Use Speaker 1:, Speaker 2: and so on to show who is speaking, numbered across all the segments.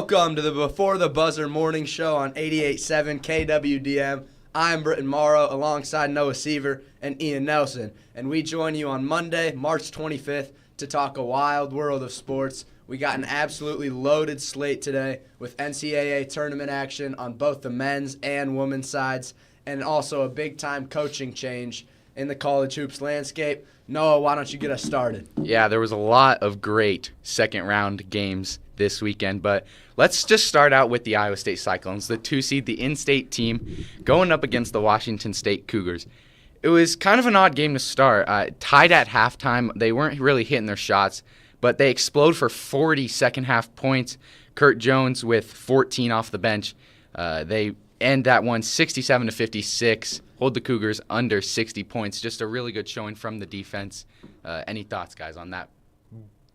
Speaker 1: Welcome to the Before the Buzzer morning show on 88.7 KWDM. I'm Britton alongside Noah Seaver and Ian Nelson, and we join you on Monday, March 25th, to talk a wild world of sports. We got an absolutely loaded slate today with NCAA tournament action on both the men's and women's sides, and also a big-time coaching change in the college hoops landscape. Noah, why don't you get us started?
Speaker 2: Yeah, there was a lot of great second-round games this weekend, but let's just start out with the Iowa State Cyclones, the 2-seed, the in-state team, going up against the Washington State Cougars. It was kind of an odd game to start. Tied at halftime, they weren't really hitting their shots, but they explode for 40 second-half points. Kurt Jones with 14 off the bench. They end that one 67-56, hold the Cougars under 60 points. Just a really good showing from the defense. Any thoughts, guys, on that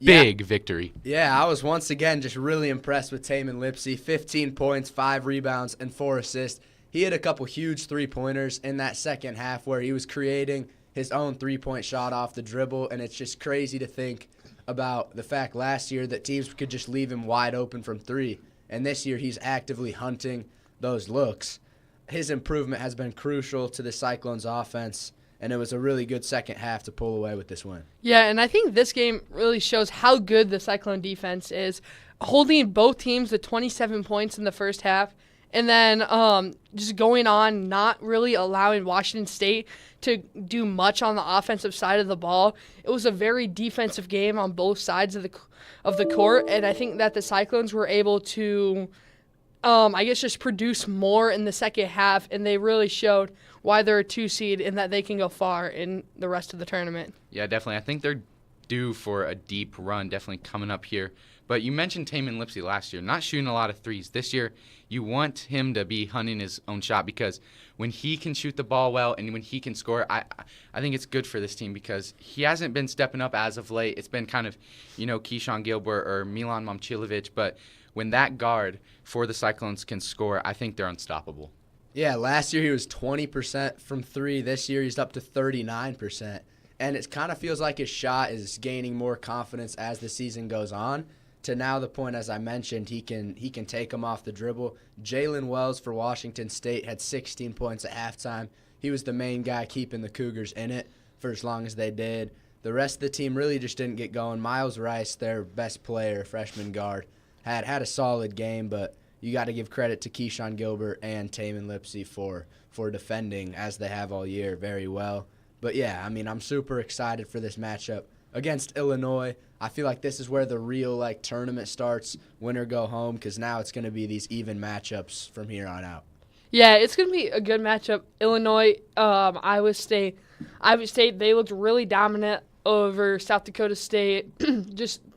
Speaker 2: big victory?
Speaker 1: Yeah, I was once again just really impressed with Tamin Lipsey. 15 points, 5 rebounds, and 4 assists. He had a couple huge three-pointers in that second half where he was creating his own three-point shot off the dribble, and it's just crazy to think about the fact last year that teams could just leave him wide open from three, and this year he's actively hunting those looks. His improvement has been crucial to the Cyclones' offense, and it was a really good second half to pull away with this win.
Speaker 3: Yeah, and I think this game really shows how good the Cyclone defense is, holding both teams to 27 points in the first half, and then just going on, not really allowing Washington State to do much on the offensive side of the ball. It was a very defensive game on both sides of the court, and I think that the Cyclones were able to just produce more in the second half, and they really showed why they're a 2-seed and that they can go far in the rest of the tournament.
Speaker 2: Yeah, definitely. I think they're due for a deep run, definitely coming up here. But you mentioned Tamin Lipsey last year, not shooting a lot of threes. This year, you want him to be hunting his own shot because when he can shoot the ball well and when he can score, I think it's good for this team because he hasn't been stepping up as of late. It's been kind of, Keyshawn Gilbert or Milan Momcilovic, but when that guard for the Cyclones can score, I think they're unstoppable.
Speaker 1: Yeah, last year he was 20% from three. This year he's up to 39%. And it kind of feels like his shot is gaining more confidence as the season goes on, to now the point, as I mentioned, he can take him off the dribble. Jalen Wells for Washington State had 16 points at halftime. He was the main guy keeping the Cougars in it for as long as they did. The rest of the team really just didn't get going. Miles Rice, their best player, freshman guard, had a solid game, but you got to give credit to Keyshawn Gilbert and Tamin Lipsey for defending, as they have all year, very well. But, yeah, I'm super excited for this matchup against Illinois. I feel like this is where the real tournament starts, win or go home, because now it's going to be these even matchups from here on out.
Speaker 3: Yeah, it's going to be a good matchup. Illinois, Iowa State, they looked really dominant over South Dakota State.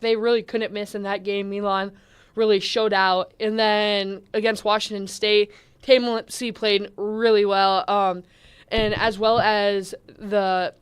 Speaker 3: They really couldn't miss in that game. Milan really showed out. And then against Washington State, Tamin Lipsey played really well. And as well as the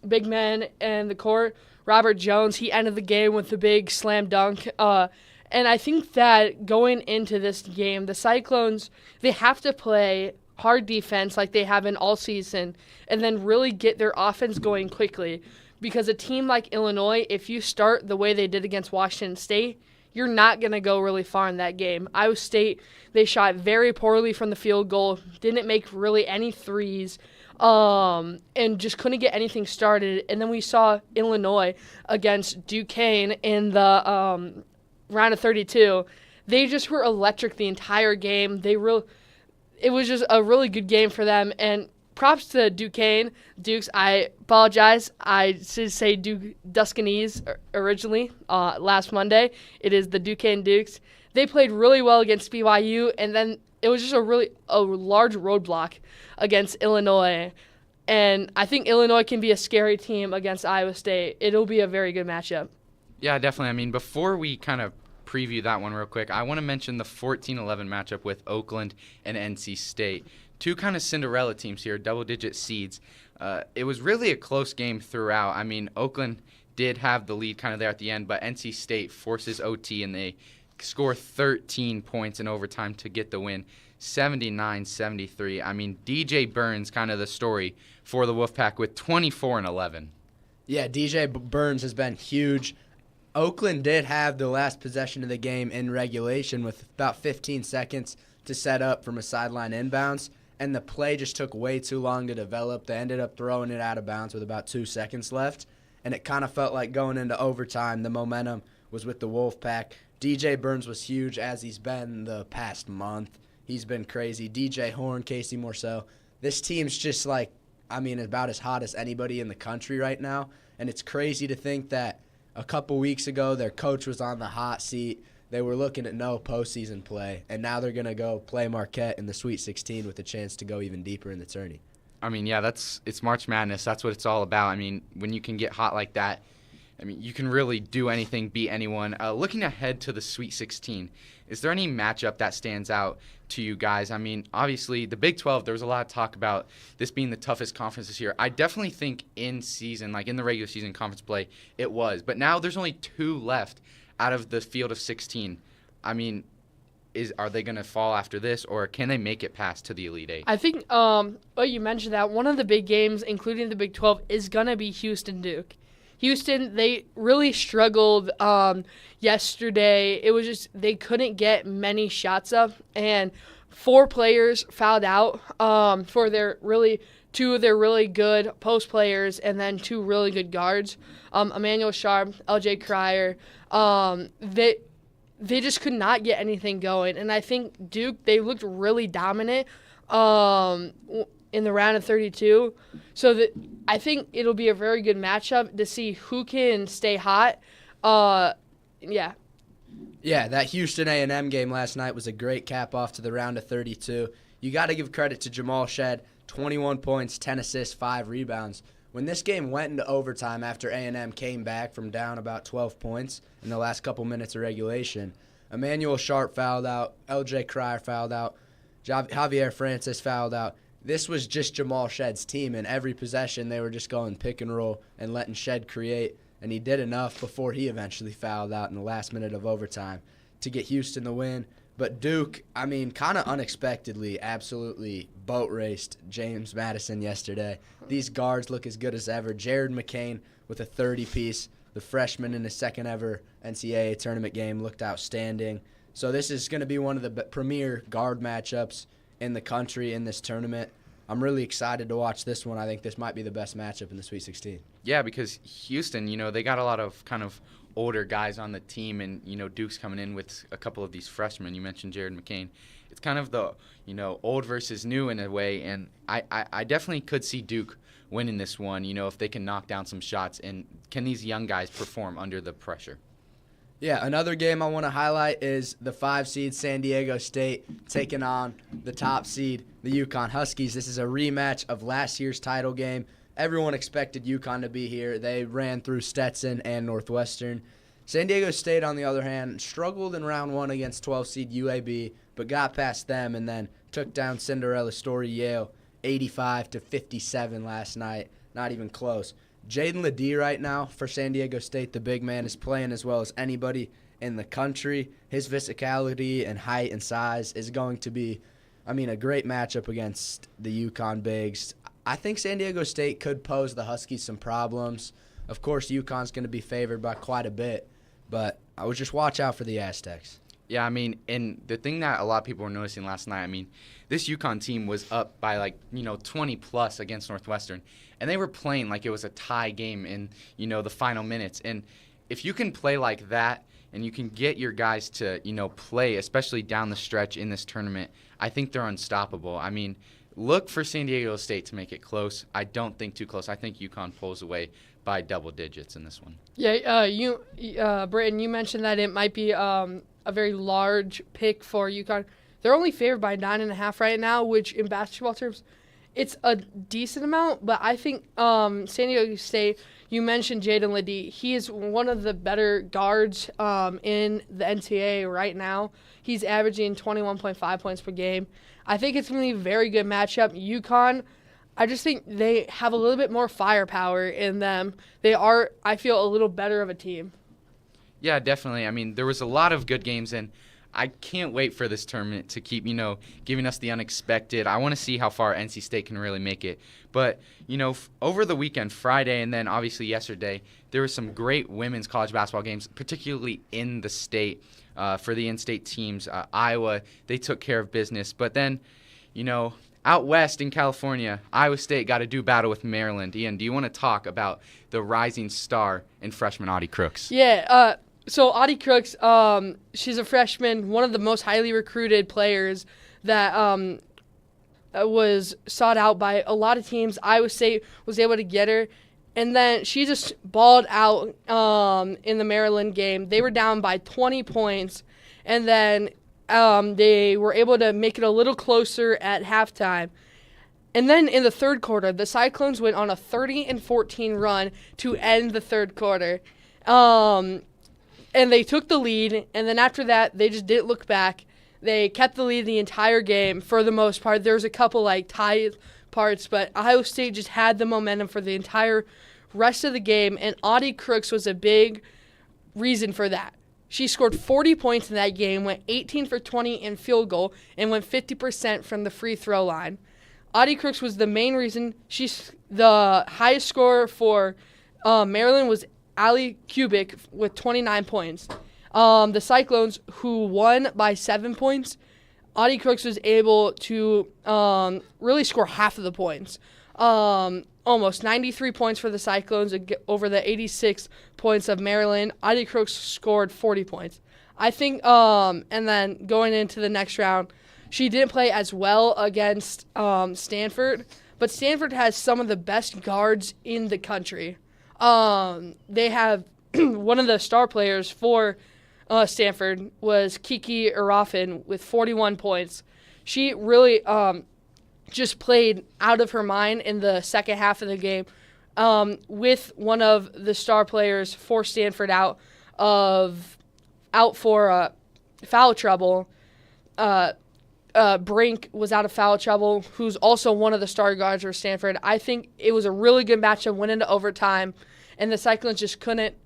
Speaker 3: big men and the court, Robert Jones, he ended the game with the big slam dunk. And I think that going into this game, the Cyclones, they have to play hard defense like they have in all season and then really get their offense going quickly. Because a team like Illinois, if you start the way they did against Washington State, you're not going to go really far in that game. Iowa State, they shot very poorly from the field goal, didn't make really any threes, and just couldn't get anything started. And then we saw Illinois against Duquesne in the round of 32. They just were electric the entire game. It was just a really good game for them. And props to Dukes. I apologize. I should say Duskanese originally last Monday. It is the Duquesne Dukes. They played really well against BYU, and then it was just a large roadblock against Illinois. And I think Illinois can be a scary team against Iowa State. It'll be a very good matchup.
Speaker 2: Yeah, definitely. Before we kind of preview that one real quick, I want to mention the 14-11 matchup with Oakland and NC State. Two kind of Cinderella teams here, double-digit seeds. It was really a close game throughout. Oakland did have the lead kind of there at the end, but NC State forces OT, and they score 13 points in overtime to get the win, 79-73. DJ Burns kind of the story for the Wolfpack with 24 and 11.
Speaker 1: Yeah, DJ Burns has been huge. Oakland did have the last possession of the game in regulation with about 15 seconds to set up from a sideline inbounds, and the play just took way too long to develop. They ended up throwing it out of bounds with about 2 seconds left, and it kind of felt like going into overtime, the momentum was with the Wolfpack. DJ Burns was huge, as he's been the past month. He's been crazy. DJ Horn, Casey Morcell. This team's just about as hot as anybody in the country right now, and it's crazy to think that a couple weeks ago, their coach was on the hot seat. They were looking at no postseason play, and now they're going to go play Marquette in the Sweet 16 with a chance to go even deeper in the tourney.
Speaker 2: I mean, yeah, it's March Madness. That's what it's all about. I mean, when you can get hot like that, I mean, you can really do anything, beat anyone. Looking ahead to the Sweet 16, is there any matchup that stands out to you guys? I mean, obviously, the Big 12, there was a lot of talk about this being the toughest conference this year. I definitely think in season, like in the regular season conference play, it was. But now there's only 2 left out of the field of 16. I mean, are they going to fall after this, or can they make it past to the Elite Eight?
Speaker 3: I think, you mentioned that one of the big games, including the Big 12, is going to be Houston-Duke. Houston, they really struggled yesterday. It was just they couldn't get many shots up, and 4 players fouled out for their 2 of their really good post players, and then 2 really good guards, Emmanuel Sharp, LJ Cryer. They just could not get anything going, and I think Duke, they looked really dominant in the round of 32. So I think it'll be a very good matchup to see who can stay hot. Yeah.
Speaker 1: Yeah, that Houston A&M game last night was a great cap-off to the round of 32. You got to give credit to Jamal Shed, 21 points, 10 assists, 5 rebounds. When this game went into overtime after A&M came back from down about 12 points in the last couple minutes of regulation, Emmanuel Sharp fouled out, LJ Cryer fouled out, Javier Francis fouled out. This was just Jamal Shed's team, and every possession they were just going pick and roll and letting Shed create, and he did enough before he eventually fouled out in the last minute of overtime to get Houston the win. But Duke, I mean, kind of unexpectedly, absolutely boat raced James Madison yesterday. These guards look as good as ever. Jared McCain with a 30-piece. The freshman in his second ever NCAA tournament game looked outstanding. So this is going to be one of the premier guard matchups in the country in this tournament. I'm really excited to watch this one. I think this might be the best matchup in the Sweet 16.
Speaker 2: Yeah, because Houston, they got a lot of kind of older guys on the team, and, Duke's coming in with a couple of these freshmen. You mentioned Jared McCain. It's kind of the, old versus new in a way, and I definitely could see Duke winning this one, if they can knock down some shots, and can these young guys perform under the pressure?
Speaker 1: Yeah, another game I want to highlight is the 5 seed San Diego State taking on the top seed, the UConn Huskies. This is a rematch of last year's title game. Everyone expected UConn to be here. They ran through Stetson and Northwestern. San Diego State, on the other hand, struggled in round 1 against 12 seed UAB, but got past them and then took down Cinderella story Yale 85-57 last night. Not even close. Jaden Ledee right now for San Diego State, the big man, is playing as well as anybody in the country. His physicality and height and size is going to be, a great matchup against the UConn bigs. I think San Diego State could pose the Huskies some problems. Of course, UConn's going to be favored by quite a bit, but I would just watch out for the Aztecs.
Speaker 2: Yeah, and the thing that a lot of people were noticing last night, this UConn team was up by 20-plus against Northwestern, and they were playing like it was a tie game in, the final minutes. And if you can play like that and you can get your guys to, play, especially down the stretch in this tournament, I think they're unstoppable. Look for San Diego State to make it close. I don't think too close. I think UConn pulls away by double digits in this one.
Speaker 3: Yeah, Britton, you mentioned that it might be a very large pick for UConn. They're only favored by 9.5 right now, which in basketball terms, it's a decent amount. But I think San Diego State, you mentioned Jaden Ledee. He is one of the better guards in the NCAA right now. He's averaging 21.5 points per game. I think it's going to be a very good matchup. UConn, I just think they have a little bit more firepower in them. They are, I feel, a little better of a team.
Speaker 2: Yeah, definitely. There was a lot of good games, and I can't wait for this tournament to keep, giving us the unexpected. I want to see how far NC State can really make it. But, over the weekend, Friday, and then obviously yesterday, there were some great women's college basketball games, particularly in the state for the in-state teams. Iowa, they took care of business. But then, out west in California, Iowa State got to do battle with Maryland. Ian, do you want to talk about the rising star in freshman Audie Crooks?
Speaker 3: Yeah, so Audie Crooks, she's a freshman, one of the most highly recruited players that was sought out by a lot of teams. Iowa State was able to get her, and then she just balled out in the Maryland game. They were down by 20 points, and then they were able to make it a little closer at halftime. And then in the third quarter, the Cyclones went on a 30-14 run to end the third quarter. And they took the lead, and then after that, they just didn't look back. They kept the lead the entire game for the most part. There was a couple, tied parts, but Iowa State just had the momentum for the entire rest of the game, and Audie Crooks was a big reason for that. She scored 40 points in that game, went 18 for 20 in field goal, and went 50% from the free throw line. Audie Crooks was the main reason. She's the highest scorer for Maryland was Ali Kubik with 29 points. The Cyclones, who won by 7 points, Audie Crooks was able to really score half of the points. Almost 93 points for the Cyclones over the 86 points of Maryland. Audie Crooks scored 40 points. I think, and then going into the next round, she didn't play as well against Stanford, but Stanford has some of the best guards in the country. They have one of the star players for Stanford was Kiki Arafin with 41 points. She really just played out of her mind in the second half of the game with one of the star players for Stanford out for foul trouble. Brink was out of foul trouble, who's also one of the star guards for Stanford. I think it was a really good matchup, went into overtime, and the Cyclones just couldn't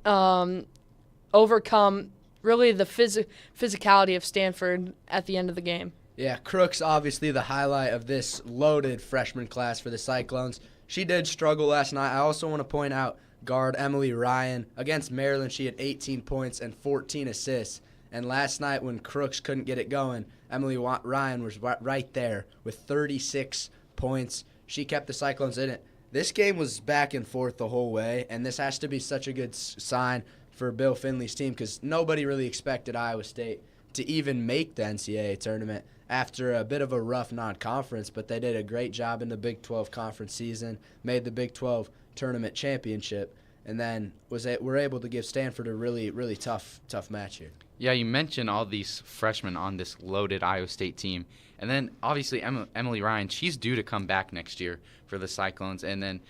Speaker 3: overcome really the physicality of Stanford at the end of the game.
Speaker 1: Yeah, Crooks obviously the highlight of this loaded freshman class for the Cyclones. She did struggle last night. I also want to point out guard Emily Ryan. Against Maryland, she had 18 points and 14 assists. And last night when Crooks couldn't get it going, Emily Ryan was right there with 36 points. She kept the Cyclones in it. This game was back and forth the whole way, and this has to be such a good sign for Bill Finley's team because nobody really expected Iowa State to even make the NCAA tournament after a bit of a rough non-conference, but they did a great job in the Big 12 conference season, made the Big 12 tournament championship, and then were able to give Stanford a really, really tough match here.
Speaker 2: Yeah, you mentioned all these freshmen on this loaded Iowa State team. And then, obviously, Emily Ryan, she's due to come back next year for the Cyclones. And then,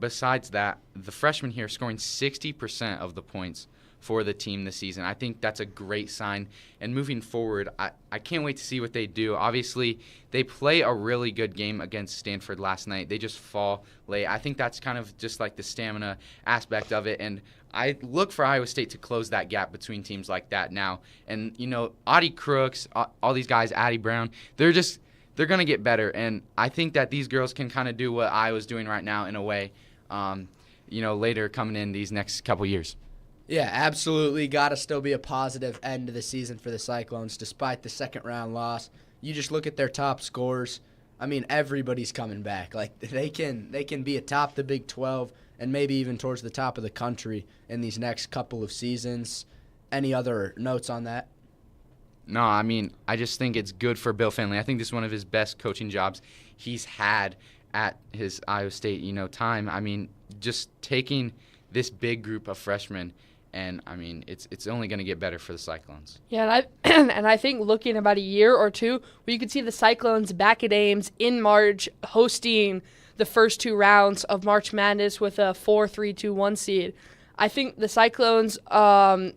Speaker 2: besides that, the freshmen here scoring 60% of the points for the team this season. I think that's a great sign. And moving forward, I can't wait to see what they do. Obviously, they play a really good game against Stanford last night. They just fall late. I think that's kind of just like the stamina aspect of it. And I look for Iowa State to close that gap between teams like that now. And, Audie Crooks, all these guys, Addie Brown, they're going to get better. And I think that these girls can kind of do what Iowa's doing right now in a way, later coming in these next couple years.
Speaker 1: Yeah, absolutely. Got to still be a positive end to the season for the Cyclones despite the second-round loss. You just look at their top scorers. I mean, everybody's coming back. They can be atop the Big 12 and maybe even towards the top of the country in these next couple of seasons. Any other notes on that?
Speaker 2: No, I mean, I just think it's good for Bill Finley. I think this is one of his best coaching jobs he's had at his Iowa State, time. I mean, just taking this big group of freshmen, and I mean, it's only going to get better for the Cyclones.
Speaker 3: Yeah, and I think looking about a year or two, we could see the Cyclones back at Ames in March hosting the first two rounds of March Madness with a 4-3-2-1 seed. I think the Cyclones, the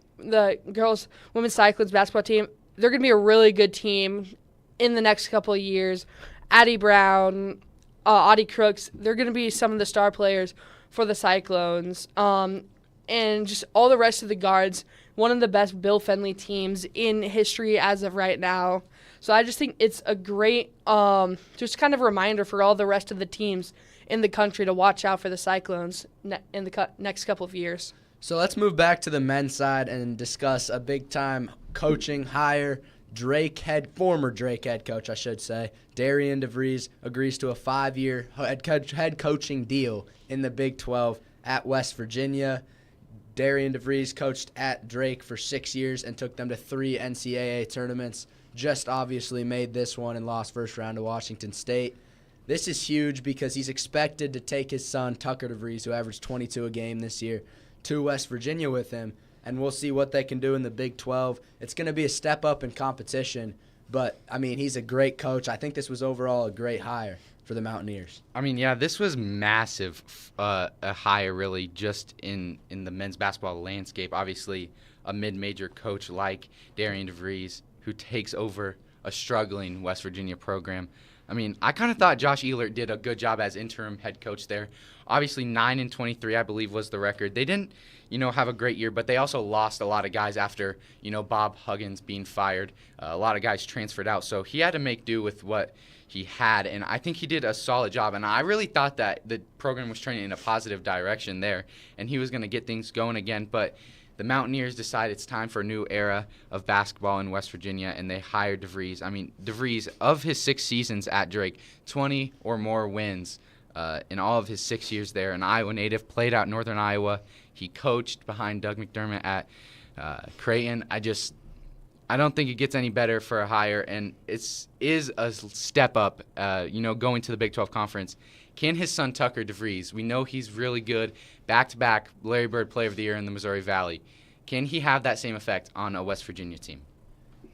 Speaker 3: women's Cyclones basketball team, they're going to be a really good team in the next couple of years. Addie Brown, Audie Crooks, they're going to be some of the star players for the Cyclones. And just all the rest of the guards, one of the best Bill Fenley teams in history as of right now. So I just think it's a great just kind of reminder for all the rest of the teams in the country to watch out for the Cyclones in the next couple of years.
Speaker 1: So let's move back to the men's side and discuss a big-time coaching hire. Former Drake head coach, I should say, Darian DeVries agrees to a 5-year head coaching deal in the Big 12 at West Virginia. Darian DeVries coached at Drake for 6 years and took them to 3 NCAA tournaments. Just obviously made this one and lost first round to Washington State. This is huge because he's expected to take his son, Tucker DeVries, who averaged 22 a game this year, to West Virginia with him. And we'll see what they can do in the Big 12. It's going to be a step up in competition, but, I mean, he's a great coach. I think this was overall a great hire for the Mountaineers.
Speaker 2: I mean, yeah, this was massive, a hire really just in the men's basketball landscape. Obviously, a mid-major coach like Darian DeVries who takes over a struggling West Virginia program. I mean, I kind of thought Josh Ehlert did a good job as interim head coach there. Obviously, 9-23, I believe, was the record. They didn't, have a great year, but they also lost a lot of guys after, Bob Huggins being fired. A lot of guys transferred out, so he had to make do with what he had, and I think he did a solid job. And I really thought that the program was trending in a positive direction there, and he was going to get things going again, but the Mountaineers decided it's time for a new era of basketball in West Virginia, and they hired DeVries. I mean, DeVries, of his 6 seasons at Drake, 20 or more wins in all of his 6 years there. An Iowa native, played out Northern Iowa. He coached behind Doug McDermott at Creighton. I don't think it gets any better for a hire, and it is a step up, going to the Big 12 Conference. Can his son Tucker DeVries, we know he's really good, back-to-back Larry Bird Player of the Year in the Missouri Valley. Can he have that same effect on a West Virginia team?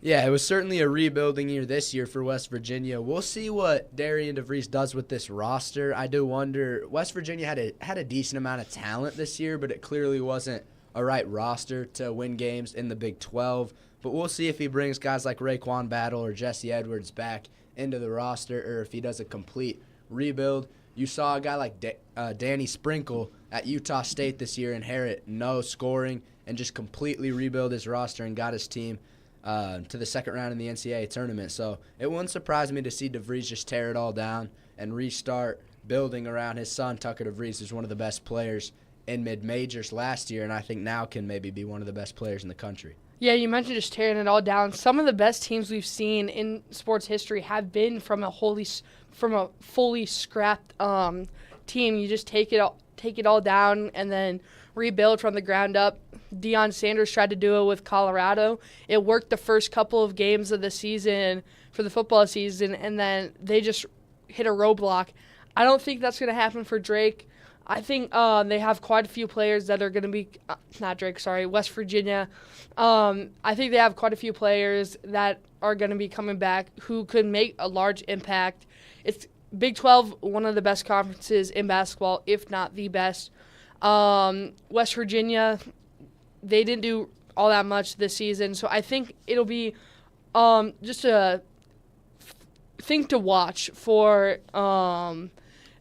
Speaker 1: Yeah, it was certainly a rebuilding year this year for West Virginia. We'll see what Darian DeVries does with this roster. I do wonder, West Virginia had a decent amount of talent this year, but it clearly wasn't a right roster to win games in the Big 12. But we'll see if he brings guys like Raekwon Battle or Jesse Edwards back into the roster, or if he does a complete rebuild. You saw a guy like Danny Sprinkle at Utah State this year inherit no scoring and just completely rebuild his roster and got his team to the second round in the NCAA tournament. So it wouldn't surprise me to see DeVries just tear it all down and restart building around his son, Tucker DeVries, who's one of the best players in mid-majors last year, and I think now can maybe be one of the best players in the country.
Speaker 3: Yeah, you mentioned just tearing it all down. Some of the best teams we've seen in sports history have been from a fully scrapped team. You just take it all down and then rebuild from the ground up. Deion Sanders tried to do it with Colorado. It worked the first couple of games of the season for the football season, and then they just hit a roadblock. I don't think that's going to happen for Drake. I think they have quite a few players that are going to be West Virginia. I think they have quite a few players that are going to be coming back who could make a large impact. It's Big 12, one of the best conferences in basketball, if not the best. West Virginia, they didn't do all that much this season, so I think it'll be just a thing to watch for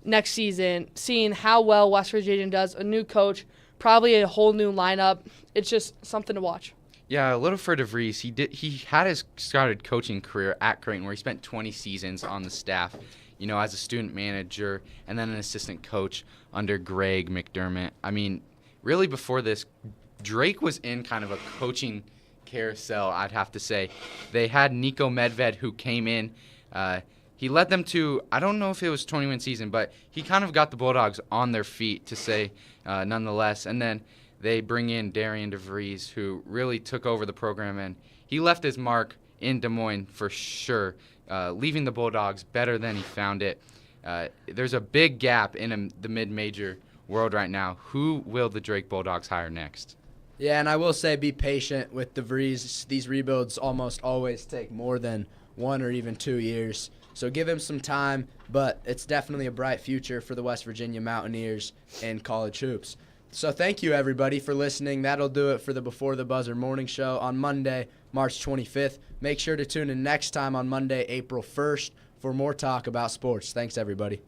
Speaker 3: next season, seeing how well West Virginia does, a new coach, probably a whole new lineup. It's just something to watch.
Speaker 2: Yeah, a little for DeVries. He had his started coaching career at Creighton, where he spent 20 seasons on the staff, as a student manager and then an assistant coach under Greg McDermott. I mean, really before this, Drake was in kind of a coaching carousel, I'd have to say. They had Nico Medved, who came in. He led them to, I don't know if it was 20-win season, but he kind of got the Bulldogs on their feet, to say nonetheless. And then they bring in Darian DeVries, who really took over the program, and he left his mark in Des Moines for sure, leaving the Bulldogs better than he found it. There's a big gap in the mid-major world right now. Who will the Drake Bulldogs hire next?
Speaker 1: Yeah, and I will say be patient with DeVries. These rebuilds almost always take more than 1 or even 2 years. So give him some time, but it's definitely a bright future for the West Virginia Mountaineers in college hoops. So thank you, everybody, for listening. That'll do it for the Before the Buzzer morning show on Monday, March 25th. Make sure to tune in next time on Monday, April 1st, for more talk about sports. Thanks, everybody.